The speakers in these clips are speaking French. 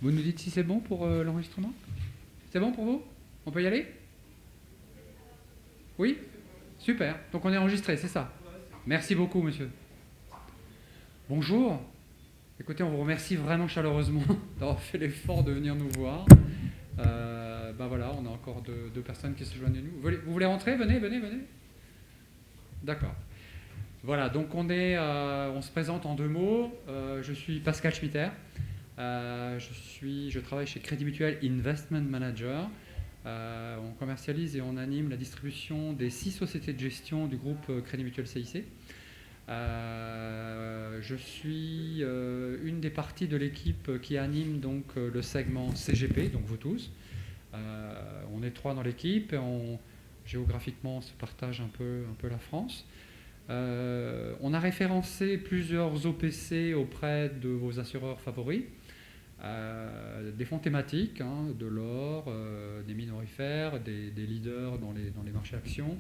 Vous nous dites si c'est bon pour l'enregistrement? C'est bon pour vous? On peut y aller? Oui? Super. Donc on est enregistré, c'est ça? Merci beaucoup, monsieur. Bonjour. Écoutez, on vous remercie vraiment chaleureusement d'avoir fait l'effort de venir nous voir. Ben voilà, on a encore deux personnes qui se joignent à nous. Vous voulez rentrer? Venez. D'accord. Voilà, donc on se présente en 2 mots. Je suis Pascal Schmitter. Je travaille chez Crédit Mutuel Investment Manager. On commercialise et on anime la distribution des 6 sociétés de gestion du groupe Crédit Mutuel CIC. Je suis une des parties de l'équipe qui anime donc le segment CGP, donc vous tous. On est 3 dans l'équipe et géographiquement on se partage un peu la France. On a référencé plusieurs OPC auprès de vos assureurs favoris. Des fonds thématiques, de l'or, des minorifères, des leaders dans les marchés actions,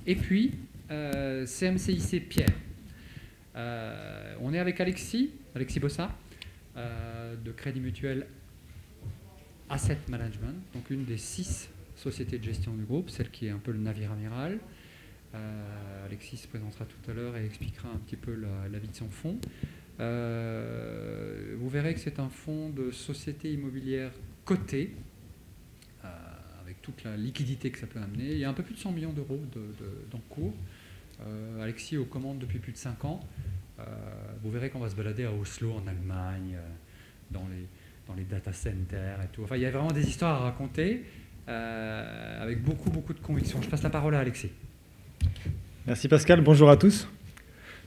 et puis CMCIC Pierre. On est avec Alexis Bossard, de Crédit Mutuel Asset Management, donc une des 6 sociétés de gestion du groupe, celle qui est un peu le navire amiral. Alexis se présentera tout à l'heure et expliquera un petit peu la vie de son fonds. Vous verrez que c'est un fonds de société immobilière cotée, avec toute la liquidité que ça peut amener. Il y a un peu plus de 100 millions d'euros d'encours. Alexis est aux commandes depuis plus de 5 ans. Vous verrez qu'on va se balader à Oslo, en Allemagne, dans les data centers et tout. Enfin, il y a vraiment des histoires à raconter, avec beaucoup de conviction. Je passe la parole à Alexis. Merci Pascal, bonjour à tous.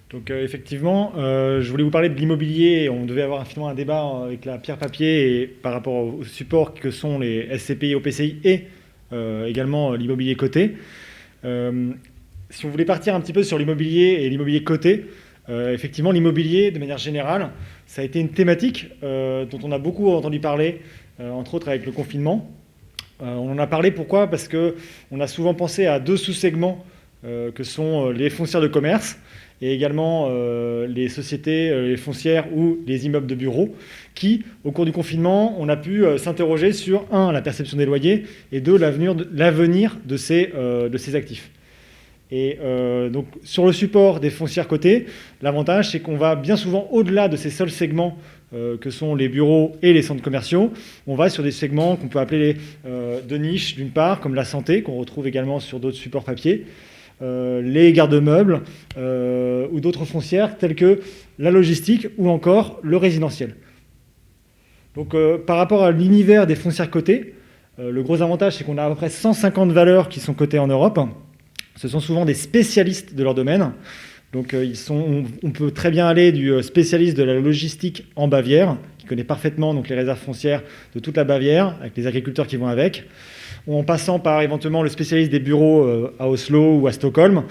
Donc effectivement, je voulais vous parler de l'immobilier. On devait avoir finalement un débat avec la pierre papier et par rapport aux supports que sont les SCPI, OPCI et également l'immobilier coté. Si on voulait partir un petit peu sur l'immobilier et l'immobilier coté, effectivement l'immobilier de manière générale, ça a été une thématique dont on a beaucoup entendu parler, entre autres avec le confinement. On en a parlé, pourquoi? Parce qu'on a souvent pensé à 2 sous-segments que sont les foncières de commerce et également les sociétés les foncières ou les immeubles de bureaux qui, au cours du confinement, on a pu s'interroger sur, 1, la perception des loyers et 2, l'avenir de ces actifs. Et donc, sur le support des foncières cotées, l'avantage, c'est qu'on va bien souvent au-delà de ces seuls segments que sont les bureaux et les centres commerciaux. On va sur des segments qu'on peut appeler de niche, d'une part, comme la santé, qu'on retrouve également sur d'autres supports papier, les garde-meubles ou d'autres foncières telles que la logistique ou encore le résidentiel. Donc par rapport à l'univers des foncières cotées, le gros avantage c'est qu'on a à peu près 150 valeurs qui sont cotées en Europe. Ce sont souvent des spécialistes de leur domaine. Donc on peut très bien aller du spécialiste de la logistique en Bavière, qui connaît parfaitement donc, les réserves foncières de toute la Bavière, avec les agriculteurs qui vont avec, en passant par éventuellement le spécialiste des bureaux à Oslo ou à Stockholm,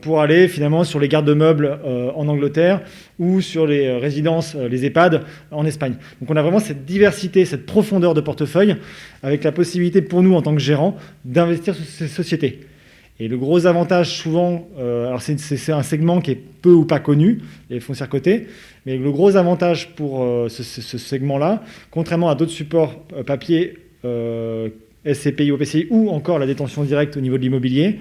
pour aller finalement sur les garde-meubles en Angleterre ou sur les résidences, les EHPAD en Espagne. Donc on a vraiment cette diversité, cette profondeur de portefeuille, avec la possibilité pour nous en tant que gérants d'investir sur ces sociétés. Et le gros avantage souvent, alors c'est un segment qui est peu ou pas connu, les foncières cotées, mais le gros avantage pour ce segment-là, contrairement à d'autres supports papier, SCPI, OPCI ou encore la détention directe au niveau de l'immobilier,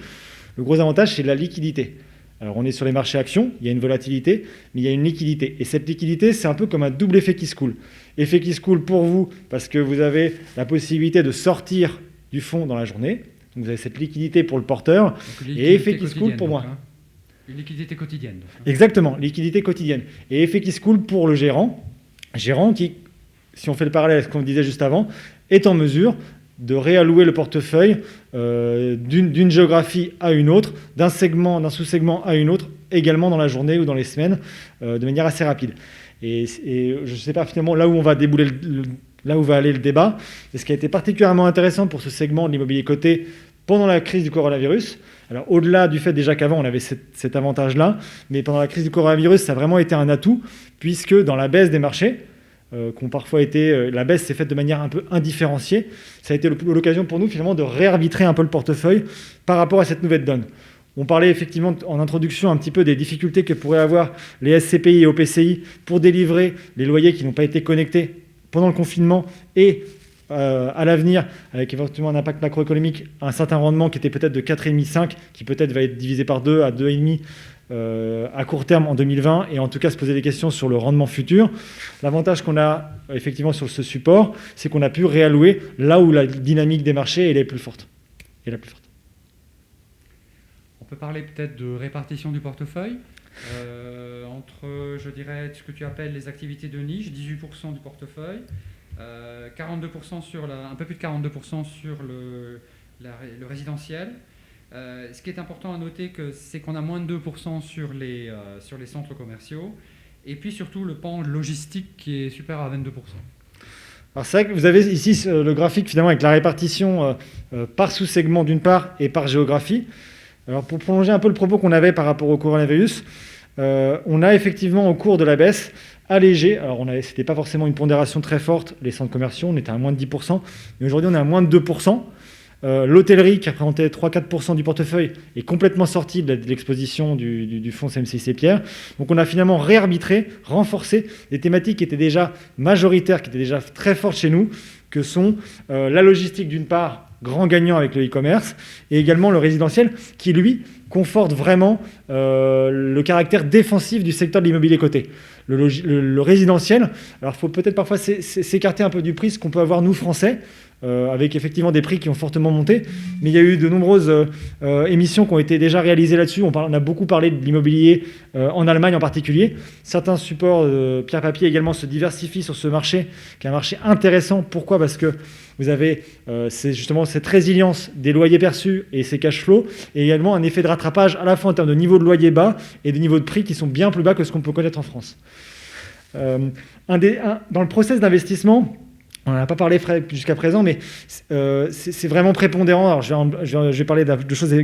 le gros avantage c'est la liquidité. Alors on est sur les marchés actions, il y a une volatilité, mais il y a une liquidité. Et cette liquidité, c'est un peu comme un double effet qui se coule. Effet qui se coule pour vous, parce que vous avez la possibilité de sortir du fonds dans la journée. Donc vous avez cette liquidité pour le porteur, et effet qui se coule pour moi. Donc, une liquidité quotidienne. Donc, Exactement, liquidité quotidienne. Et effet qui se coule pour le gérant qui, si on fait le parallèle avec ce qu'on disait juste avant, est en mesure de réallouer le portefeuille d'une géographie à une autre, d'un sous-segment à une autre, également dans la journée ou dans les semaines, de manière assez rapide. Et je ne sais pas finalement là où on va débouler là où va aller le débat. Et ce qui a été particulièrement intéressant pour ce segment de l'immobilier coté pendant la crise du coronavirus, alors au-delà du fait déjà qu'avant on avait cet avantage-là, mais pendant la crise du coronavirus, ça a vraiment été un atout, puisque dans la baisse des marchés, la baisse s'est faite de manière un peu indifférenciée, ça a été l'occasion pour nous finalement de réarbitrer un peu le portefeuille par rapport à cette nouvelle donne. On parlait effectivement en introduction un petit peu des difficultés que pourraient avoir les SCPI et OPCI pour délivrer les loyers qui n'ont pas été connectés pendant le confinement et à l'avenir, avec éventuellement un impact macroéconomique, un certain rendement qui était peut-être de 4,5, qui peut-être va être divisé par 2 à 2,5 à court terme en 2020, et en tout cas se poser des questions sur le rendement futur. L'avantage qu'on a effectivement sur ce support, c'est qu'on a pu réallouer là où la dynamique des marchés est la plus forte. On peut parler peut-être de répartition du portefeuille entre, je dirais, ce que tu appelles les activités de niche, 18% du portefeuille, 42% un peu plus de 42% sur le résidentiel. Ce qui est important à noter, c'est qu'on a moins de 2% sur les centres commerciaux, et puis surtout le pan logistique qui est supérieur à 22%. Alors c'est vrai que vous avez ici le graphique finalement avec la répartition par sous-segment d'une part et par géographie. Alors pour prolonger un peu le propos qu'on avait par rapport au coronavirus, on a effectivement au cours de la baisse allégé. Alors c'était pas forcément une pondération très forte, les centres commerciaux, on était à moins de 10%, mais aujourd'hui on est à moins de 2%. L'hôtellerie, qui représentait 3-4% du portefeuille, est complètement sortie de l'exposition du fonds CMCIC Pierre. Donc on a finalement réarbitré, renforcé des thématiques qui étaient déjà majoritaires, qui étaient déjà très fortes chez nous, que sont la logistique d'une part, grand gagnant avec le e-commerce, et également le résidentiel, qui lui conforte vraiment le caractère défensif du secteur de l'immobilier coté. Le résidentiel, alors il faut peut-être parfois s'écarter un peu du prix, ce qu'on peut avoir nous Français, avec effectivement des prix qui ont fortement monté, mais il y a eu de nombreuses émissions qui ont été déjà réalisées là-dessus. On a beaucoup parlé de l'immobilier en Allemagne en particulier. Certains supports pierre-papier également se diversifient sur ce marché, qui est un marché intéressant. Pourquoi ? Parce que vous avez justement cette résilience des loyers perçus et ces cash flows, et également un effet de rattrapage à la fois en termes de niveau de loyer bas et de niveau de prix qui sont bien plus bas que ce qu'on peut connaître en France. Dans le process d'investissement, on n'en a pas parlé jusqu'à présent, mais c'est vraiment prépondérant. Alors, je vais parler de choses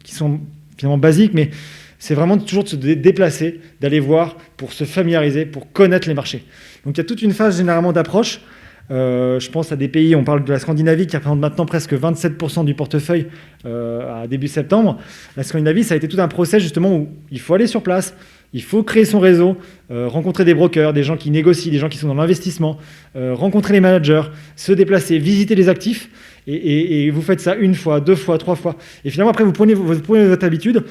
qui sont finalement basiques, mais c'est vraiment toujours de se déplacer, d'aller voir pour se familiariser, pour connaître les marchés. Donc, il y a toute une phase généralement d'approche. Je pense à des pays, on parle de la Scandinavie qui représente maintenant presque 27% du portefeuille à début septembre. La Scandinavie, ça a été tout un process justement où il faut aller sur place, il faut créer son réseau, rencontrer des brokers, des gens qui négocient, des gens qui sont dans l'investissement, rencontrer les managers, se déplacer, visiter les actifs. Et vous faites ça 1 fois, 2 fois, 3 fois. Et finalement, après, vous prenez votre habitude.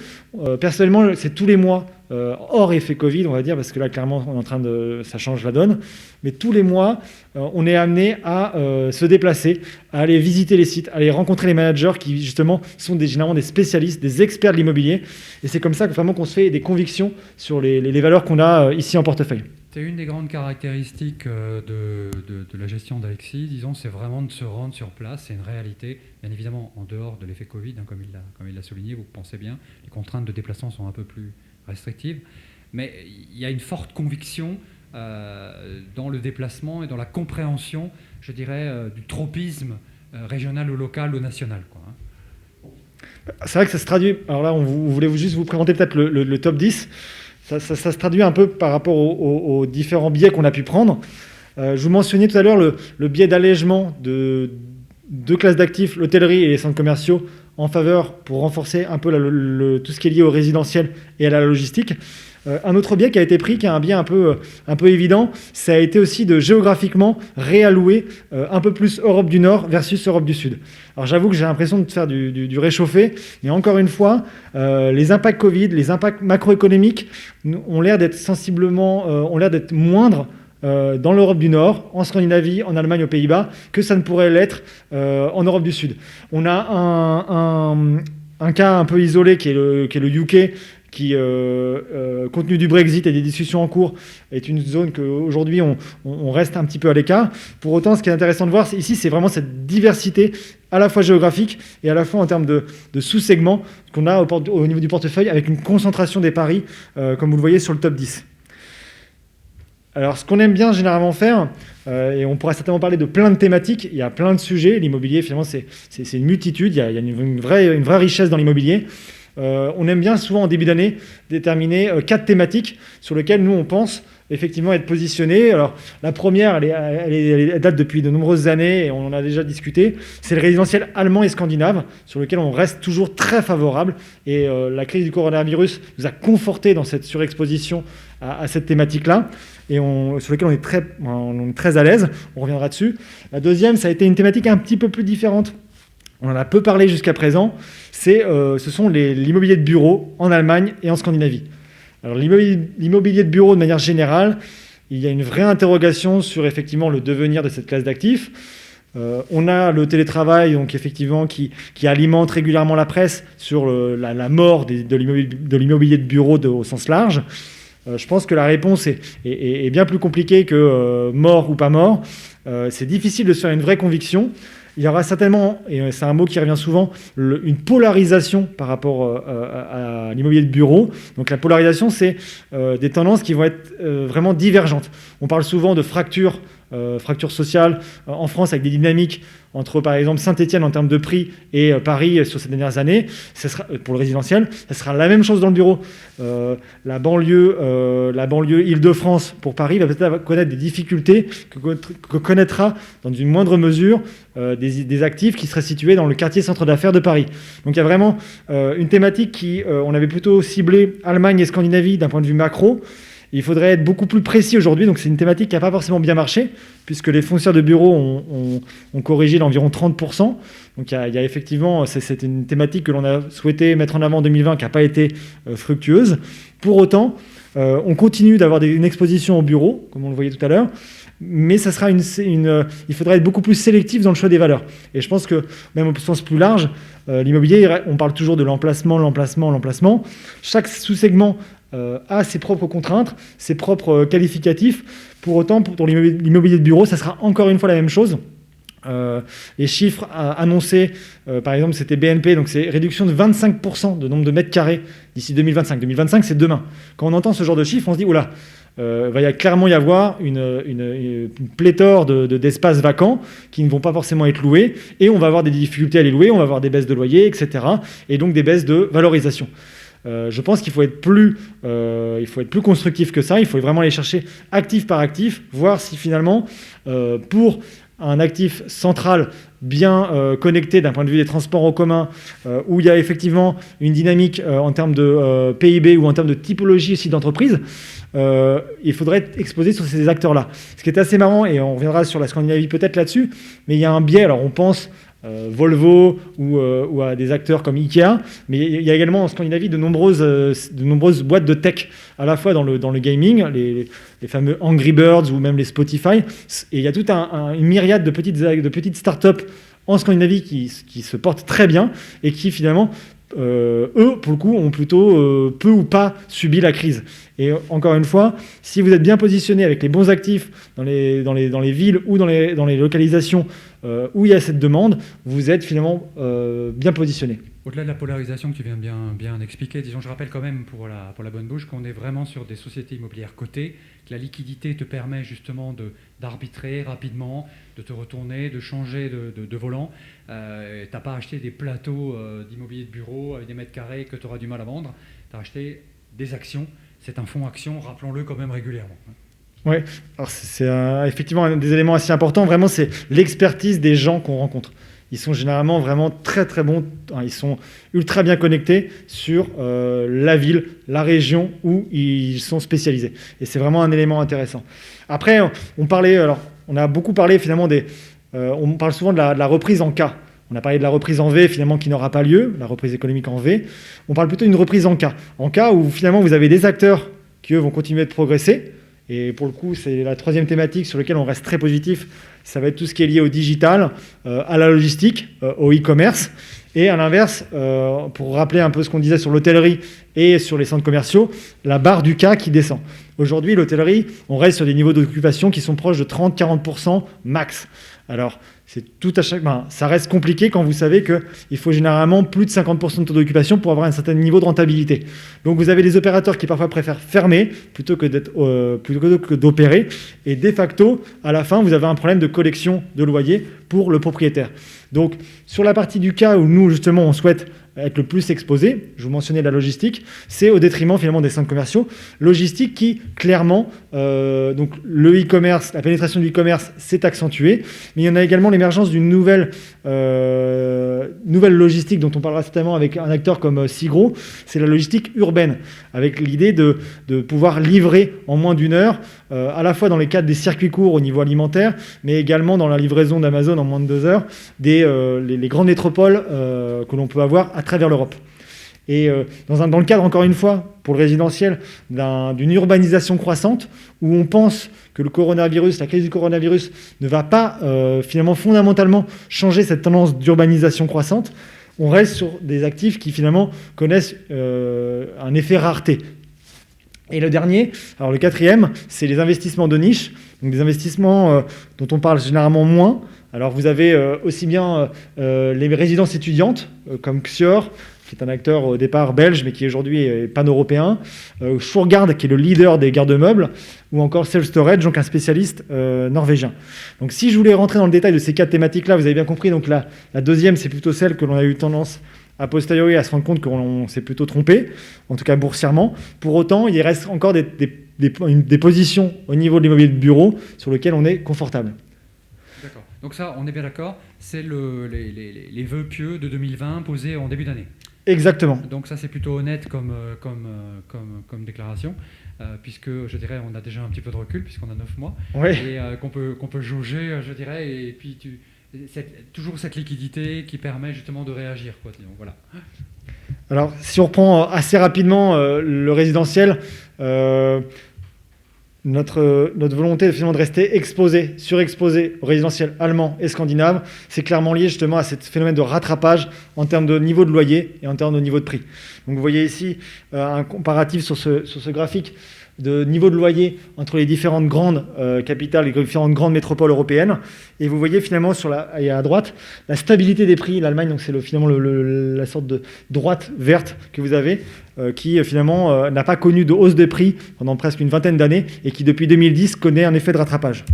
Personnellement, c'est tous les mois, hors effet Covid, on va dire, parce que là, clairement, on est en train ça change la donne. Mais tous les mois, on est amené à se déplacer, à aller visiter les sites, à aller rencontrer les managers qui, justement, sont généralement des spécialistes, des experts de l'immobilier. Et c'est comme ça que, vraiment qu'on se fait des convictions sur les valeurs qu'on a ici en portefeuille. C'est une des grandes caractéristiques de la gestion d'Alexis, disons, c'est vraiment de se rendre sur place. C'est une réalité, bien évidemment, en dehors de l'effet Covid, comme il l'a souligné, vous pensez bien, les contraintes de déplacement sont un peu plus restrictives, mais il y a une forte conviction dans le déplacement et dans la compréhension, je dirais, du tropisme régional ou local ou national, quoi. C'est vrai que ça se traduit, alors là, vous voulez juste vous présenter peut-être le top 10. Ça se traduit un peu par rapport aux différents biais qu'on a pu prendre. Je vous mentionnais tout à l'heure le biais d'allègement de deux classes d'actifs, l'hôtellerie et les centres commerciaux, en faveur pour renforcer un peu tout ce qui est lié au résidentiel et à la logistique. Un autre biais qui a été pris, qui est un biais un peu évident, ça a été aussi de géographiquement réallouer un peu plus Europe du Nord versus Europe du Sud. Alors j'avoue que j'ai l'impression de faire du réchauffé, mais encore une fois, les impacts Covid, les impacts macroéconomiques ont l'air d'être moindres dans l'Europe du Nord, en Scandinavie, en Allemagne, aux Pays-Bas, que ça ne pourrait l'être en Europe du Sud. On a un cas un peu isolé qui est le UK, qui, compte tenu du Brexit et des discussions en cours, est une zone qu'aujourd'hui on reste un petit peu à l'écart. Pour autant, ce qui est intéressant de voir ici, c'est vraiment cette diversité à la fois géographique et à la fois en termes de sous-segments qu'on a au niveau du portefeuille, avec une concentration des paris, comme vous le voyez sur le top 10. Alors, ce qu'on aime bien généralement faire, et on pourra certainement parler de plein de thématiques, il y a plein de sujets. L'immobilier, finalement, c'est une multitude, il y a une vraie richesse dans l'immobilier. on aime bien souvent en début d'année déterminer 4 thématiques sur lesquelles nous on pense effectivement être positionné. Alors la première, elle date depuis de nombreuses années et on en a déjà discuté, c'est le résidentiel allemand et scandinave sur lequel on reste toujours très favorable et la crise du coronavirus nous a conforté dans cette surexposition à cette thématique-là et sur lequel on est très à l'aise, on reviendra dessus. La deuxième, ça a été une thématique un petit peu plus différente. On en a peu parlé jusqu'à présent, ce sont l'immobilier de bureau en Allemagne et en Scandinavie. Alors l'immobilier de bureau de manière générale, il y a une vraie interrogation sur effectivement le devenir de cette classe d'actifs. On a le télétravail donc effectivement qui alimente régulièrement la presse sur la mort de l'immobilier de bureau au sens large. Je pense que la réponse est bien plus compliquée que mort ou pas mort. C'est difficile de se faire une vraie conviction. Il y aura certainement, et c'est un mot qui revient souvent, une polarisation par rapport à l'immobilier de bureau. Donc la polarisation, c'est des tendances qui vont être vraiment divergentes. On parle souvent de fracture sociale en France avec des dynamiques entre, par exemple, Saint-Étienne en termes de prix et Paris sur ces dernières années. Pour le résidentiel, ça sera la même chose dans le bureau. La banlieue Île-de-France pour Paris va peut-être connaître des difficultés que connaîtra dans une moindre mesure des actifs qui seraient situés dans le quartier centre d'affaires de Paris. Donc il y a vraiment une thématique on avait plutôt ciblé Allemagne et Scandinavie d'un point de vue macro. Il faudrait être beaucoup plus précis aujourd'hui, donc c'est une thématique qui n'a pas forcément bien marché, puisque les foncières de bureaux ont corrigé d'environ 30%. Donc il y a effectivement, c'est une thématique que l'on a souhaité mettre en avant en 2020, qui n'a pas été fructueuse. Pour autant, on continue d'avoir une exposition au bureau, comme on le voyait tout à l'heure, mais ça sera il faudrait être beaucoup plus sélectif dans le choix des valeurs. Et je pense que, même au sens plus large, l'immobilier, on parle toujours de l'emplacement. Chaque sous-segment a ses propres contraintes, ses propres qualificatifs. Pour autant, pour l'immobilier de bureau, ça sera encore une fois la même chose. Les chiffres annoncés, par exemple, c'était BNP, donc c'est réduction de 25% de nombre de mètres carrés d'ici 2025. 2025, c'est demain. Quand on entend ce genre de chiffres, on se dit, oula, va clairement y avoir une pléthore d'espaces vacants qui ne vont pas forcément être loués, et on va avoir des difficultés à les louer, on va avoir des baisses de loyer, etc., et donc des baisses de valorisation. Je pense qu'il faut être plus constructif que ça. Il faut vraiment aller chercher actif par actif, voir si finalement, pour un actif central bien connecté d'un point de vue des transports en commun, où il y a effectivement une dynamique en termes de PIB ou en termes de typologie aussi d'entreprise, il faudrait être exposé sur ces acteurs-là. Ce qui est assez marrant, et on reviendra sur la Scandinavie peut-être là-dessus, mais il y a un biais. Alors on pense Volvo ou à des acteurs comme Ikea, mais il y a également en Scandinavie de nombreuses boîtes de tech, à la fois dans le gaming, les fameux Angry Birds ou même les Spotify, et il y a toute une myriade de petites startups en Scandinavie qui se portent très bien et qui finalement, eux, pour le coup, ont plutôt peu ou pas subi la crise. Et encore une fois, si vous êtes bien positionné avec les bons actifs dans les villes ou dans les localisations où il y a cette demande, vous êtes finalement bien positionné. Au-delà de la polarisation que tu viens bien expliquer, disons, je rappelle quand même pour la bonne bouche qu'on est vraiment sur des sociétés immobilières cotées, que la liquidité te permet justement d'arbitrer rapidement, de te retourner, de changer de volant. Tu n'as pas acheté des plateaux d'immobilier de bureau avec des mètres carrés que tu auras du mal à vendre. Tu as acheté des actions. C'est un fonds action, rappelons-le quand même régulièrement. Oui, alors c'est effectivement un des éléments assez importants. Vraiment, c'est l'expertise des gens qu'on rencontre. Ils sont généralement vraiment très très bons, ils sont ultra bien connectés sur la ville, la région où ils sont spécialisés. Et c'est vraiment un élément intéressant. Après, on a beaucoup parlé finalement on parle souvent de la reprise en K. On a parlé de la reprise en V finalement qui n'aura pas lieu, la reprise économique en V. On parle plutôt d'une reprise en K. En K où finalement vous avez des acteurs qui eux vont continuer de progresser. Et pour le coup, c'est la troisième thématique sur laquelle on reste très positif. Ça va être tout ce qui est lié au digital, à la logistique, au e-commerce. Et à l'inverse, pour rappeler un peu ce qu'on disait sur l'hôtellerie et sur les centres commerciaux, la barre du K qui descend. Aujourd'hui, l'hôtellerie, on reste sur des niveaux d'occupation qui sont proches de 30-40% max. Alors, ça reste compliqué quand vous savez qu'il faut généralement plus de 50% de taux d'occupation pour avoir un certain niveau de rentabilité. Donc, vous avez des opérateurs qui parfois préfèrent fermer plutôt que d'opérer. Et de facto, à la fin, vous avez un problème de collection de loyer pour le propriétaire. Donc, sur la partie du cas où nous, justement, on souhaite être le plus exposé. Je vous mentionnais la logistique, c'est au détriment finalement des centres commerciaux. Logistique qui, clairement, donc le e-commerce, la pénétration du e-commerce s'est accentuée, mais il y en a également l'émergence d'une nouvelle logistique dont on parlera certainement avec un acteur comme Sigro, c'est la logistique urbaine, avec l'idée de pouvoir livrer en moins d'une heure, à la fois dans les cadres des circuits courts au niveau alimentaire, mais également dans la livraison d'Amazon en moins de 2 heures, les grandes métropoles que l'on peut avoir à travers l'Europe. Et dans le cadre, encore une fois, pour le résidentiel, d'une urbanisation croissante, où on pense que la crise du coronavirus ne va pas finalement fondamentalement changer cette tendance d'urbanisation croissante, on reste sur des actifs qui finalement connaissent un effet rareté. Et le dernier, alors le quatrième, c'est les investissements de niche, donc des investissements dont on parle généralement moins. Alors vous avez aussi bien les résidences étudiantes comme Xior, qui est un acteur au départ belge, mais qui aujourd'hui est pan-européen, Shurgard, qui est le leader des garde-meubles, ou encore Self Storage, donc un spécialiste norvégien. Donc si je voulais rentrer dans le détail de ces 4 thématiques-là, vous avez bien compris, donc la deuxième, c'est plutôt celle que l'on a eu tendance a posteriori à se rendre compte qu'on s'est plutôt trompé, en tout cas boursièrement. Pour autant, il reste encore des positions au niveau de l'immobilier de bureau sur lesquelles on est confortable. D'accord. Donc ça, on est bien d'accord, c'est les vœux pieux de 2020 posés en début d'année. Exactement. Donc ça, c'est plutôt honnête comme déclaration, puisque, je dirais, on a déjà un petit peu de recul, puisqu'on a 9 mois, Oui. Et qu'on peut jauger, je dirais, et puis toujours cette liquidité qui permet justement de réagir, quoi, disons, voilà. Alors, si on reprend assez rapidement le résidentiel, notre volonté finalement de rester surexposé au résidentiel allemand et scandinave, c'est clairement lié justement à ce phénomène de rattrapage en termes de niveau de loyer et en termes de niveau de prix. Donc vous voyez ici un comparatif sur ce graphique de niveau de loyer entre les différentes grandes capitales, les différentes grandes métropoles européennes. Et vous voyez finalement et à droite la stabilité des prix. L'Allemagne, donc c'est finalement la sorte de droite verte que vous avez, qui finalement n'a pas connu de hausse des prix pendant presque une vingtaine d'années et qui depuis 2010 connaît un effet de rattrapage.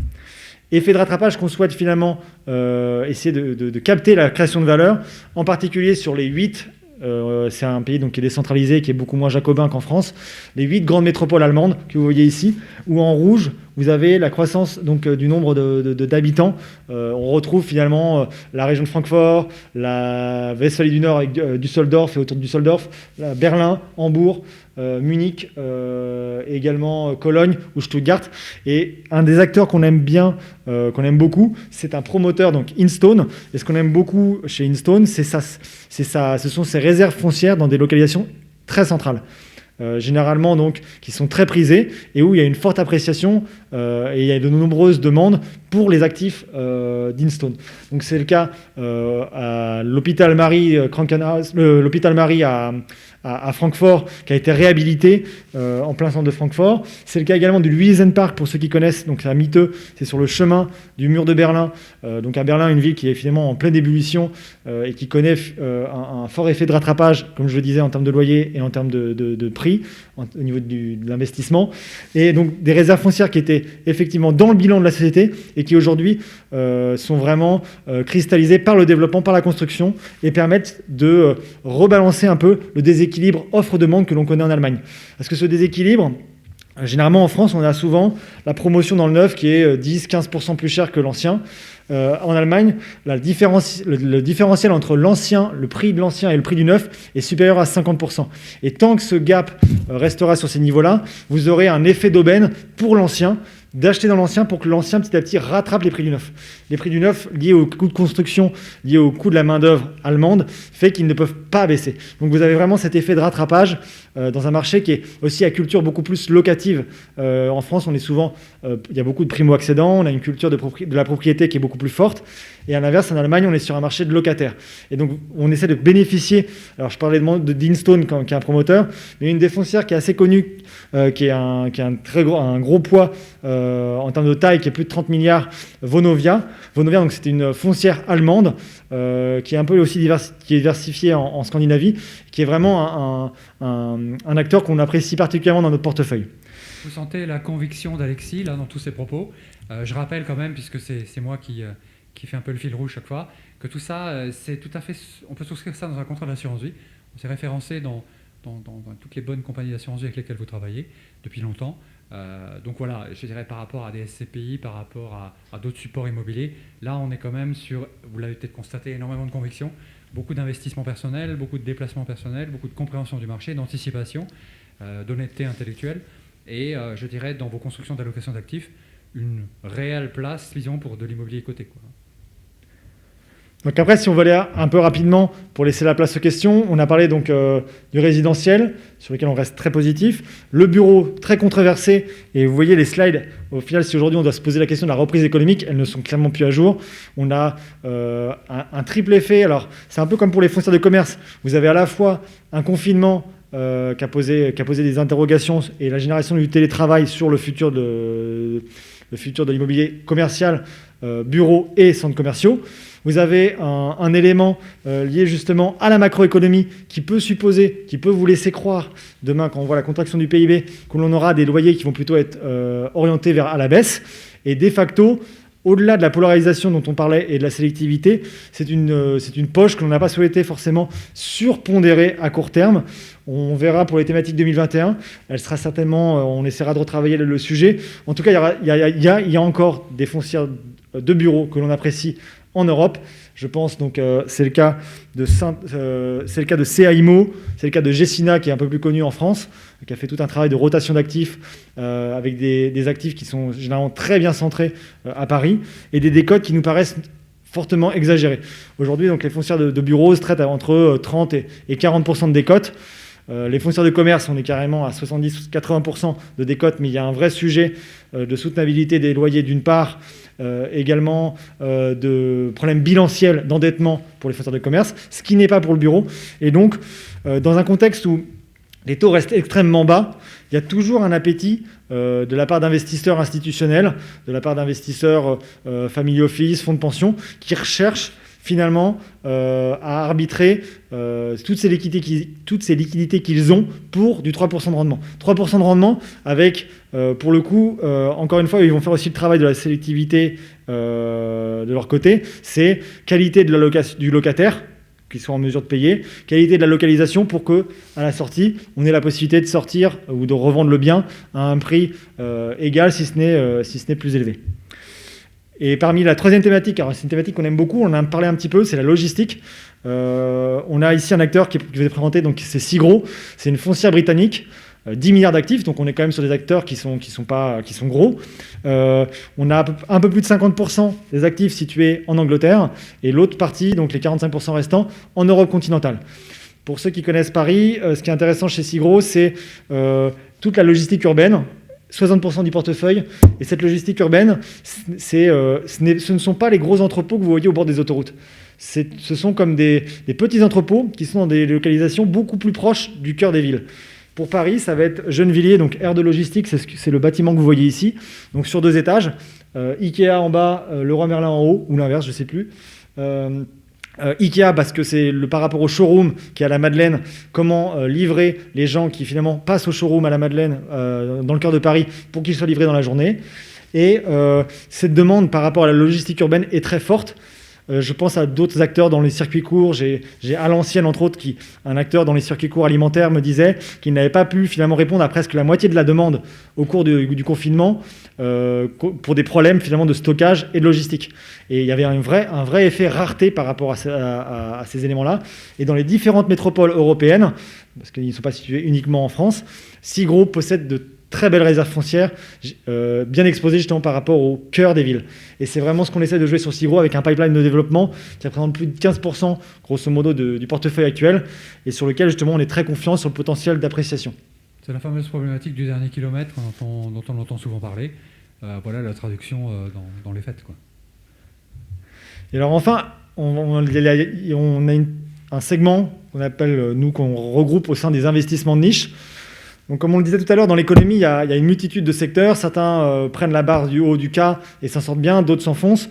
Effet de rattrapage qu'on souhaite finalement essayer de capter la création de valeur, en particulier sur les 8. C'est un pays donc, qui est décentralisé, qui est beaucoup moins jacobin qu'en France. Les 8 grandes métropoles allemandes que vous voyez ici, où en rouge, vous avez la croissance donc, du nombre d'habitants. On retrouve finalement la région de Francfort, la Westphalie du Nord avec Düsseldorf et autour de Düsseldorf, Berlin, Hambourg, Munich, et également Cologne ou Stuttgart. Et un des acteurs qu'on aime bien, qu'on aime beaucoup, c'est un promoteur, donc Instone. Et ce qu'on aime beaucoup chez Instone, ce sont ses réserves foncières dans des localisations très centrales. Généralement donc qui sont très prisées et où il y a une forte appréciation et il y a de nombreuses demandes pour les actifs d'Instone. Donc c'est le cas à l'hôpital Marie Krankenhaus, l'hôpital Marie à Francfort, qui a été réhabilité en plein centre de Francfort. C'est le cas également du Luisenpark, pour ceux qui connaissent, donc c'est à Miteux, c'est sur le chemin du mur de Berlin. Donc à Berlin, une ville qui est finalement en pleine ébullition et qui connaît un fort effet de rattrapage, comme je le disais, en termes de loyer et en termes de prix, au niveau de l'investissement. Et donc des réserves foncières qui étaient effectivement dans le bilan de la société et qui aujourd'hui sont vraiment cristallisées par le développement, par la construction et permettent de rebalancer un peu le déséquilibre offre-demande que l'on connaît en Allemagne. Parce que ce déséquilibre, généralement en France, on a souvent la promotion dans le neuf qui est 10-15% plus cher que l'ancien. En Allemagne, le différentiel entre le prix de l'ancien et le prix du neuf est supérieur à 50%. Et tant que ce gap restera sur ces niveaux-là, vous aurez un effet d'aubaine pour l'ancien, d'acheter dans l'ancien pour que l'ancien petit à petit rattrape les prix du neuf. Les prix du neuf liés au coût de construction, liés au coût de la main-d'œuvre allemande, fait qu'ils ne peuvent pas baisser. Donc vous avez vraiment cet effet de rattrapage dans un marché qui est aussi à culture beaucoup plus locative. En France, on est souvent, il y a beaucoup de primo-accédants, on a une culture de la propriété qui est beaucoup plus forte. Et à l'inverse, en Allemagne, on est sur un marché de locataires. Et donc, on essaie de bénéficier. Alors, je parlais d'Instone, qui est un promoteur, mais une des foncières qui est assez connue, qui a un gros poids en termes de taille, qui est plus de 30 milliards, Vonovia. Vonovia, donc, c'était une foncière allemande qui est un peu aussi diversifiée en Scandinavie, qui est vraiment un acteur qu'on apprécie particulièrement dans notre portefeuille. Vous sentez la conviction d'Alexis là, dans tous ses propos. Je rappelle quand même, puisque c'est moi qui qui fait un peu le fil rouge chaque fois, que tout ça, c'est tout à fait, on peut souscrire ça dans un contrat d'assurance vie. On s'est référencé dans toutes les bonnes compagnies d'assurance vie avec lesquelles vous travaillez depuis longtemps. Donc voilà, je dirais par rapport à des SCPI, par rapport à d'autres supports immobiliers, là on est quand même sur, vous l'avez peut-être constaté, énormément de conviction, beaucoup d'investissement personnel, beaucoup de déplacement personnel, beaucoup de compréhension du marché, d'anticipation, d'honnêteté intellectuelle, et je dirais dans vos constructions d'allocation d'actifs, une réelle place, disons, pour de l'immobilier coté, quoi. Donc après, si on va aller un peu rapidement pour laisser la place aux questions, on a parlé donc du résidentiel, sur lequel on reste très positif, le bureau très controversé, et vous voyez les slides, au final, si aujourd'hui on doit se poser la question de la reprise économique, elles ne sont clairement plus à jour. On a un triple effet, alors c'est un peu comme pour les foncières de commerce, vous avez à la fois un confinement qui a posé des interrogations et la génération du télétravail sur le futur de l'immobilier commercial, bureaux et centres commerciaux. Vous avez un élément lié justement à la macroéconomie qui peut vous laisser croire, demain quand on voit la contraction du PIB, que l'on aura des loyers qui vont plutôt être orientés à la baisse. Et de facto, au-delà de la polarisation dont on parlait et de la sélectivité, c'est une poche que l'on n'a pas souhaité forcément surpondérer à court terme. On verra pour les thématiques 2021. Elle sera certainement, on essaiera de retravailler le sujet. En tout cas, il y a encore des foncières de bureaux que l'on apprécie en Europe. Je pense donc c'est le cas de CAIMO, c'est le cas de Gessina qui est un peu plus connu en France, qui a fait tout un travail de rotation d'actifs avec des actifs qui sont généralement très bien centrés à Paris et des décotes qui nous paraissent fortement exagérées. Aujourd'hui, donc, les foncières de bureaux se traitent entre 30 et 40% de décotes. Les foncières de commerce, on est carrément à 70-80% de décote, mais il y a un vrai sujet de soutenabilité des loyers d'une part, également de problèmes bilanciels d'endettement pour les foncières de commerce, ce qui n'est pas pour le bureau. Et donc, dans un contexte où les taux restent extrêmement bas, il y a toujours un appétit de la part d'investisseurs institutionnels, de la part d'investisseurs family office, fonds de pension, qui recherchent finalement à arbitrer toutes ces liquidités qu'ils ont pour du 3% de rendement. 3% de rendement avec, pour le coup, encore une fois, ils vont faire aussi le travail de la sélectivité de leur côté. C'est qualité du locataire, qu'ils soient en mesure de payer, qualité de la localisation pour qu'à la sortie, on ait la possibilité de sortir ou de revendre le bien à un prix égal, si ce n'est plus élevé. Et parmi la troisième thématique, alors c'est une thématique qu'on aime beaucoup, on en a parlé un petit peu, c'est la logistique. On a ici un acteur qui vous est présenté, donc c'est Segro, c'est une foncière britannique, 10 milliards d'actifs, donc on est quand même sur des acteurs qui sont gros. On a un peu plus de 50% des actifs situés en Angleterre, et l'autre partie, donc les 45% restants, en Europe continentale. Pour ceux qui connaissent Paris, ce qui est intéressant chez Segro, c'est toute la logistique urbaine, 60% du portefeuille. Et cette logistique urbaine, ce ne sont pas les gros entrepôts que vous voyez au bord des autoroutes. Ce sont comme des petits entrepôts qui sont dans des localisations beaucoup plus proches du cœur des villes. Pour Paris, ça va être Gennevilliers, donc aire de logistique, c'est le bâtiment que vous voyez ici. Donc sur 2 étages, Ikea en bas, Leroy Merlin en haut, ou l'inverse, je ne sais plus. Ikea parce que c'est par rapport au showroom qui est à la Madeleine, comment livrer les gens qui finalement passent au showroom à la Madeleine dans le cœur de Paris pour qu'ils soient livrés dans la journée. Et cette demande par rapport à la logistique urbaine est très forte. Je pense à d'autres acteurs dans les circuits courts. J'ai à l'ancienne, entre autres, un acteur dans les circuits courts alimentaires me disait qu'il n'avait pas pu finalement répondre à presque la moitié de la demande au cours du confinement pour des problèmes finalement de stockage et de logistique. Et il y avait un vrai effet rareté par rapport à ces éléments-là. Et dans les différentes métropoles européennes, parce qu'ils ne sont pas situés uniquement en France, Segro possède de très belles réserves foncières, bien exposées justement par rapport au cœur des villes. Et c'est vraiment ce qu'on essaie de jouer sur Segro avec un pipeline de développement qui représente plus de 15% grosso modo du portefeuille actuel et sur lequel justement on est très confiant sur le potentiel d'appréciation. C'est la fameuse problématique du dernier kilomètre dont on entend souvent parler. Voilà la traduction dans les faits, quoi. Et alors enfin, on a un segment qu'on regroupe au sein des investissements de niche. Donc, comme on le disait tout à l'heure, dans l'économie, il y a une multitude de secteurs. Certains prennent la barre du haut du K et s'en sortent bien, d'autres s'enfoncent.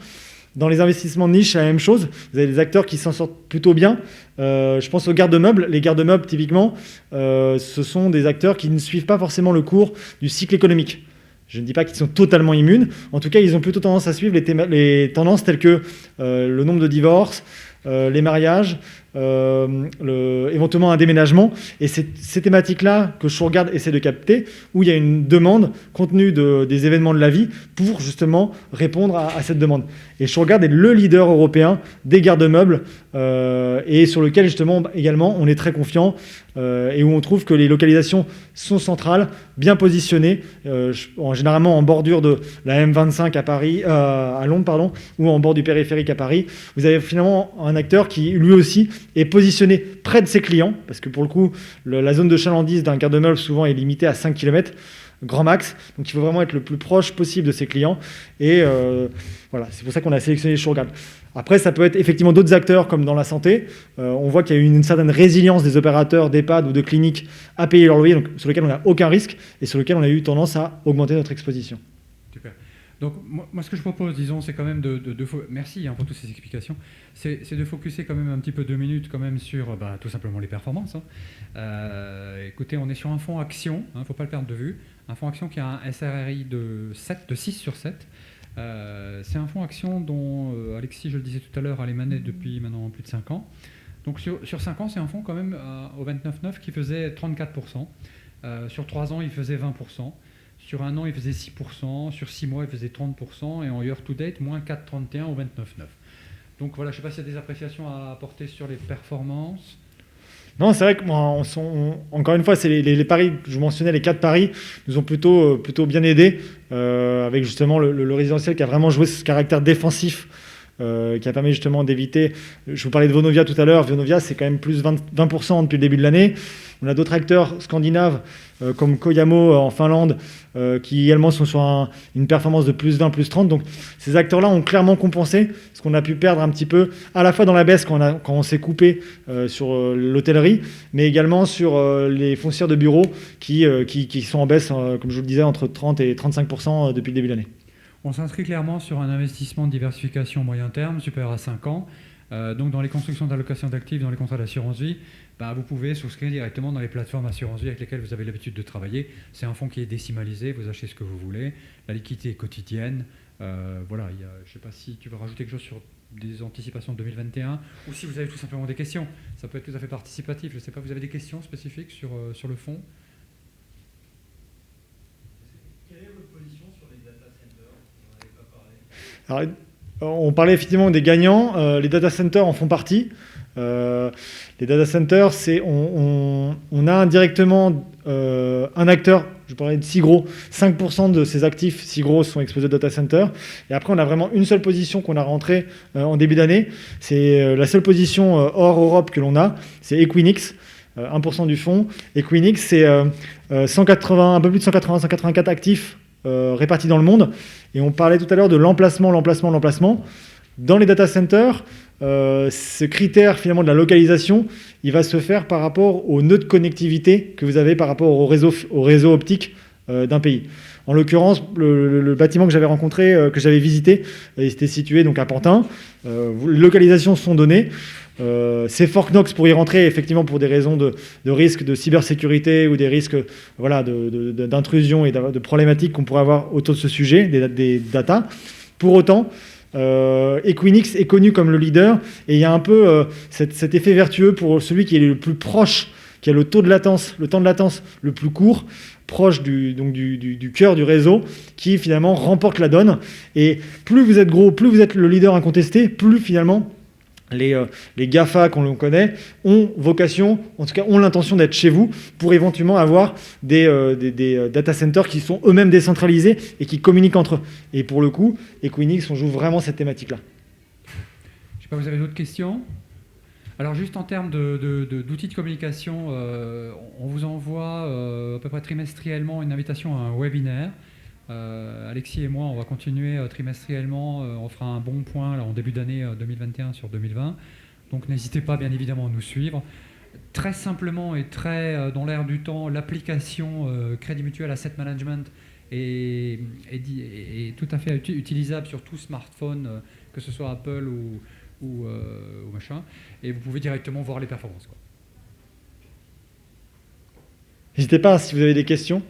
Dans les investissements de niche, c'est la même chose. Vous avez des acteurs qui s'en sortent plutôt bien. Je pense aux garde-meubles. Les garde-meubles, typiquement, ce sont des acteurs qui ne suivent pas forcément le cours du cycle économique. Je ne dis pas qu'ils sont totalement immunes. En tout cas, ils ont plutôt tendance à suivre les tendances telles que le nombre de divorces, les mariages, éventuellement un déménagement. Et c'est ces thématiques-là que Shurgard essaie de capter, où il y a une demande compte tenu des événements de la vie pour justement répondre à cette demande. Et Shurgard est le leader européen des garde-meubles et sur lequel justement également on est très confiant et où on trouve que les localisations sont centrales, bien positionnées, généralement en bordure de la M25 à Paris, à Londres, pardon, ou en bord du périphérique à Paris. Vous avez finalement un acteur qui lui aussi est positionné près de ses clients, parce que pour le coup, la zone de chalandise d'un garde-meuble souvent est limitée à 5 km, grand max, donc il faut vraiment être le plus proche possible de ses clients, et voilà, c'est pour ça qu'on a sélectionné Shurgard. Après, ça peut être effectivement d'autres acteurs, comme dans la santé. On voit qu'il y a une certaine résilience des opérateurs d'EHPAD ou de cliniques à payer leur loyer, donc, sur lesquels on n'a aucun risque, et sur lesquels on a eu tendance à augmenter notre exposition. Super. Donc moi, ce que je propose, disons, c'est quand même merci pour toutes ces explications, c'est de focuser quand même un petit peu 2 minutes quand même sur tout simplement les performances. Écoutez, on est sur un fonds action, il ne faut pas le perdre de vue, un fonds action qui a un SRRI de 6 sur 7. C'est un fonds action dont Alexis, je le disais tout à l'heure, a les manettes depuis maintenant plus de 5 ans. Donc sur 5 ans, c'est un fonds quand même au 29,9 qui faisait 34%. Sur 3 ans, il faisait 20%. Sur 1 an, il faisait 6%. Sur 6 mois, il faisait 30%. Et en year to date, moins 4,31 au 29,9. Donc voilà, je ne sais pas s'il y a des appréciations à apporter sur les performances. Non, c'est vrai que encore une fois, c'est les paris que je vous mentionnais, les 4 paris, nous ont plutôt bien aidés, avec justement le résidentiel qui a vraiment joué ce caractère défensif, qui a permis justement d'éviter. Je vous parlais de Vonovia tout à l'heure. Vonovia, c'est quand même plus 20% depuis le début de l'année. On a d'autres acteurs scandinaves comme Kojamo en Finlande qui également sont sur une performance de plus 20, plus 30. Donc ces acteurs-là ont clairement compensé ce qu'on a pu perdre un petit peu, à la fois dans la baisse quand on s'est coupé sur l'hôtellerie, mais également sur les foncières de bureaux qui sont en baisse, comme je vous le disais, entre 30 et 35% depuis le début de l'année. On s'inscrit clairement sur un investissement de diversification moyen terme, supérieur à 5 ans. Donc dans les constructions d'allocation d'actifs, dans les contrats d'assurance vie, vous pouvez souscrire directement dans les plateformes assurance vie avec lesquelles vous avez l'habitude de travailler. C'est un fonds qui est décimalisé, vous achetez ce que vous voulez, la liquidité est quotidienne. Voilà, je ne sais pas si tu veux rajouter quelque chose sur des anticipations de 2021 ou si vous avez tout simplement des questions. Ça peut être tout à fait participatif. Je ne sais pas, vous avez des questions spécifiques sur le fonds? Quelle est votre position sur les data centers? Vous n'en avez pas parlé. Alors, on parlait effectivement des gagnants. Les data centers en font partie. Les data centers, on a indirectement un acteur, je parlais de Cigro, 5% de ses actifs Cigro sont exposés au data center. Et après, on a vraiment une seule position qu'on a rentrée en début d'année. C'est la seule position hors Europe que l'on a, c'est Equinix. 1% du fonds. Equinix, c'est un peu plus de 180-184 actifs répartis dans le monde. Et on parlait tout à l'heure de l'emplacement. Dans les data centers, ce critère finalement de la localisation, il va se faire par rapport aux nœuds de connectivité que vous avez par rapport au réseau optique d'un pays. En l'occurrence, le bâtiment que j'avais rencontré, que j'avais visité, il était situé donc à Pantin. Les localisations sont données. C'est Fort Knox pour y rentrer, effectivement, pour des raisons de risque de cybersécurité ou des risques d'intrusion et de problématiques qu'on pourrait avoir autour de ce sujet, des data. Pour autant, Equinix est connu comme le leader et il y a un peu cet effet vertueux pour celui qui est le plus proche, qui a le temps de latence le plus court, proche du cœur du réseau, qui finalement remporte la donne. Et plus vous êtes gros, plus vous êtes le leader incontesté, plus finalement les GAFA qu'on connaît ont vocation, en tout cas ont l'intention d'être chez vous pour éventuellement avoir des data centers qui sont eux-mêmes décentralisés et qui communiquent entre eux. Et pour le coup, Equinix, on joue vraiment cette thématique-là. Je ne sais pas, vous avez d'autres questions? Alors juste en termes d'outils de communication, on vous envoie à peu près trimestriellement une invitation à un webinaire. Alexis et moi, on va continuer trimestriellement. On fera un bon point là, en début d'année 2021 sur 2020. Donc n'hésitez pas bien évidemment à nous suivre. Très simplement et très dans l'air du temps, l'application Crédit Mutuel Asset Management est tout à fait utilisable sur tout smartphone, que ce soit Apple ou machin. Et vous pouvez directement voir les performances, quoi. N'hésitez pas si vous avez des questions.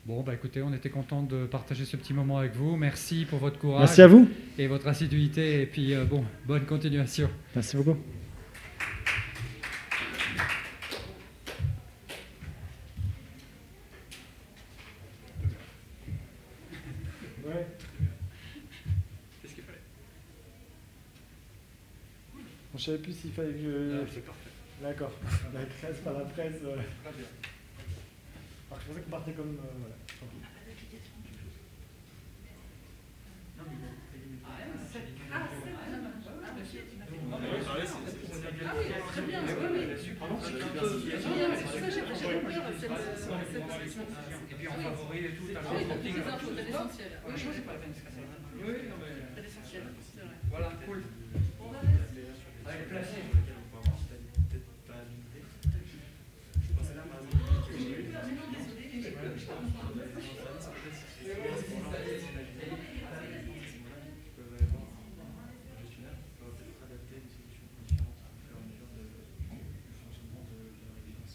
Bon, bah écoutez, on était content de partager ce petit moment avec vous. Merci pour votre courage Merci à vous. et votre assiduité. Et puis, bon, bonne continuation. Merci beaucoup. Ouais. Qu'est-ce qu'il fallait? Je ne savais plus s'il fallait que je... C'est parfait. D'accord. La presse par la presse. Très bien. Alors, je pensais qu'on partait comme... voilà. Et puis en favori et tout, t'as l'essentiel. Oui, je sais pas la peine. Oui, non mais l'essentiel. Voilà, cool. Avec plaisir.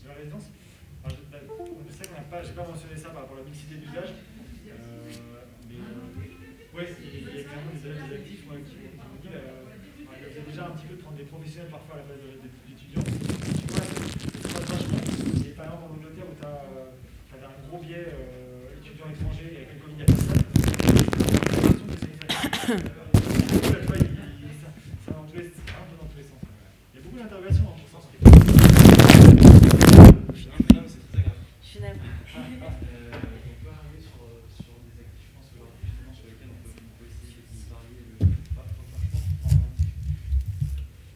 La résidence. Alors, je sais qu'on j'ai pas mentionné ça par rapport à la mixité d'usage, mais ouais, il y a clairement des élèves, des actifs moi, qui me disent il y a déjà un petit peu de prendre des professionnels parfois à la place d'étudiants. Tu vois, ça passe vachement. Et par exemple en Angleterre où tu as un gros biais étudiant étranger et avec le Covid, il y a personne. Ça va un peu dans tous les sens. Il y a beaucoup d'interrogations dans ce sens. Je suis navrée. On peut arriver sur des actifs, je pense, justement, sur lesquels on peut essayer de varier le. Enfin, je pense qu'on prend un actif.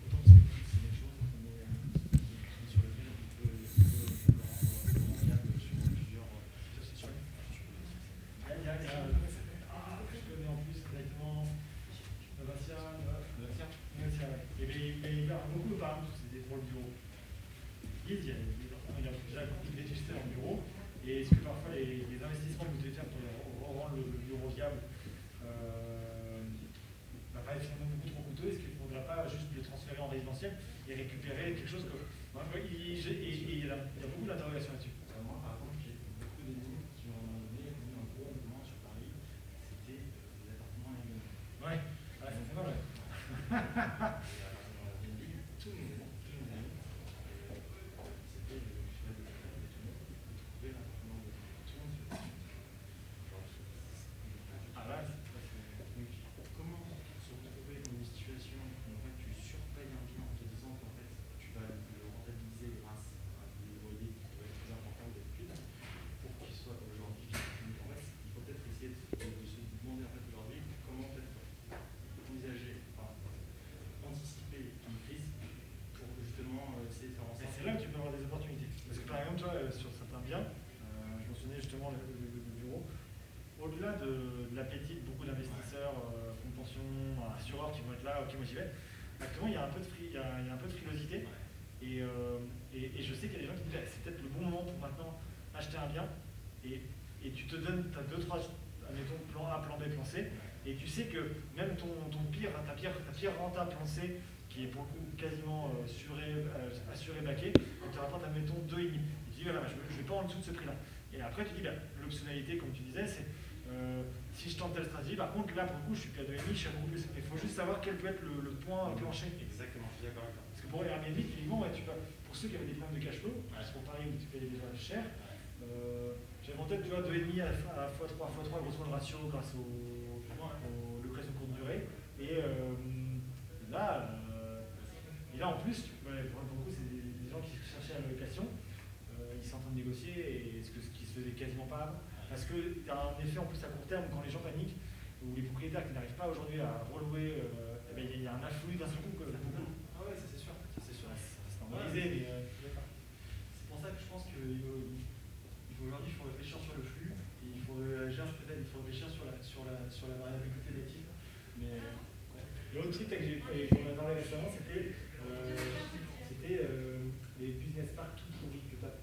Autant que c'est une chose, mais sur lequel on peut le rendre variable sur plusieurs situations. Je connais en plus directement Bastien. Et beaucoup par exemple, c'est pour le bureau. Il y a déjà beaucoup d'études en bureau. Et est-ce que parfois les investissements que vous devez faire pour rendre le bureau viable pas finalement beaucoup trop coûteux? Est-ce qu'il ne faudra pas juste le transférer en résidentiel et récupérer quelque chose que. Il y a beaucoup d'interrogations là-dessus. Moi, par exemple, j'ai beaucoup d'amis qui ont mené un gros mouvement sur Paris. C'était des appartements à Airbnb. Ouais, ça fait mal. Tous mes amis, c'était le cheval de bataille de tout le monde, de trouver l'appartement de tout le monde. Ah là, donc, comment se retrouver dans une situation où en fait, tu surpayes un bien en te disant qu'en fait, tu vas le rentabiliser grâce à des loyers qui doivent être plus importants que d'habitude pour qu'il soit aujourd'hui fixe. En fait, il faut peut-être essayer de se demander en fait, aujourd'hui comment peut-être envisager, anticiper une crise pour justement essayer de faire en sorte. c'est là que tu peux avoir des opportunités. Parce que par exemple, toi, sur certains biens, je mentionnais justement le bureau, au-delà de l'appétit de beaucoup d'investisseurs, fonds de pension, assureurs qui vont être là, qui motivent, actuellement il y a un peu de frilosité. Et je sais qu'il y a des gens qui disent c'est peut-être le bon moment pour maintenant acheter un bien. Et tu te donnes, tu as 2-3, admettons, plan A, plan B, plan C. Et tu sais que même ta pire renta plan C, qui est pour le coup quasiment assuré baqué, tu rapportes, admettons, 2,5. Et tu dis, voilà, je ne vais pas en dessous de ce prix-là. Et après, tu dis, l'optionnalité, comme tu disais, c'est si je tente telle stratégie, par contre, là, pour le coup, je suis qu'à 2,5, je suis à beaucoup plus. Il faut juste savoir quel peut être le point plancher. Exactement, je suis d'accord avec toi. Parce que pour Airbnb, typiquement, pour ceux qui avaient des problèmes de cash flow, parce qu'on Paris où tu payais déjà cher, j'avais en tête, tu vois, 2,5 à x3, x3, grosso modo le ratio grâce au location courte durée. Et là, en plus, pour le coup, c'est des gens qui cherchaient la location, ils sont en train de négocier, et ce qui se faisait quasiment pas avant. Parce qu'il y a un effet en plus à court terme quand les gens paniquent, ou les propriétaires qui n'arrivent pas aujourd'hui à relouer, il y a un afflux d'un seul coup. Ah ouais, ça c'est sûr. C'est normalisé, mais c'est pour ça que je pense qu'aujourd'hui, il faut réfléchir sur le flux, et il faut réfléchir sur la variabilité des types. Mais l'autre truc qu'on a parlé récemment, c'était les business parks tout pourris que tu as.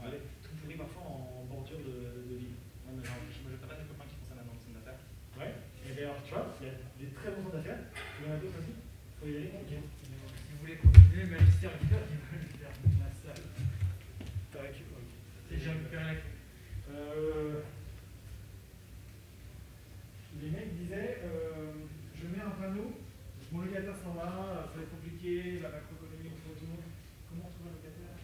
Ouais. Tout pourris parfois en bordure de ville. ouais, mais genre, je n'ai pas des copains qui font ça maintenant, c'est une affaire. Ouais, et d'ailleurs, tu vois, il y a des très bons centres d'affaires. Il y en a d'autres aussi. Il faut y aller. Okay. Si vous voulez continuer, même si c'est récupéré, il va le faire la salle. T'as récupéré. J'ai récupéré la clé. les mecs disaient je mets un panneau, mon locataire s'en va, ça va être compliqué, la macroéconomie, on trouve tout le monde. Comment trouver un locataire